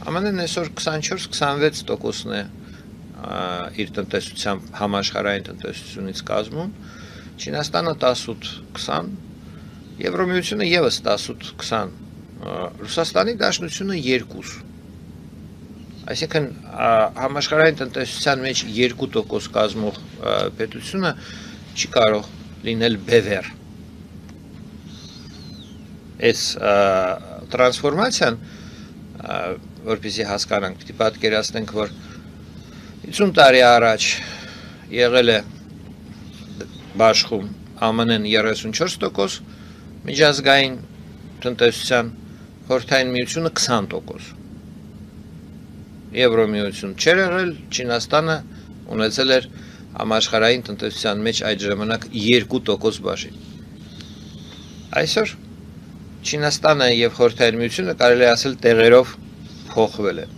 ԱՄՆ-ն այսօր 24-26%-ն է իր տնտեսության համաշխարհային տնտեսությունից կազմում, Չինաստանը 18-20, Եվրամիությունը եւս 18-20, Ռուսաստանի Դաշնությունը 2։ Այսինքն համաշխարհային տնտեսության մեջ 2% կազմող պետությունը չի կարող լինել բևեռ։ Այս տրանսֆորմացիան, որպեսզի հասկանանք, պիտի պատկերացնենք, որ 50 տարի առաջ եղել է Բաշխում ԱՄՆ-ն 34%, միջազգային տնտեսության, Խորհրդային Միությունը 20%։ Եվրամիություն չէր եղել, Չինաստանը ունեցել էր համաշխարհային տնտեսության մեջ այդ ժամանակ 2% բաժին։ Այսօր Չինաստանը եւ Խորհրդային Միությունը կարելի է ասել տեղերով փոխվել են։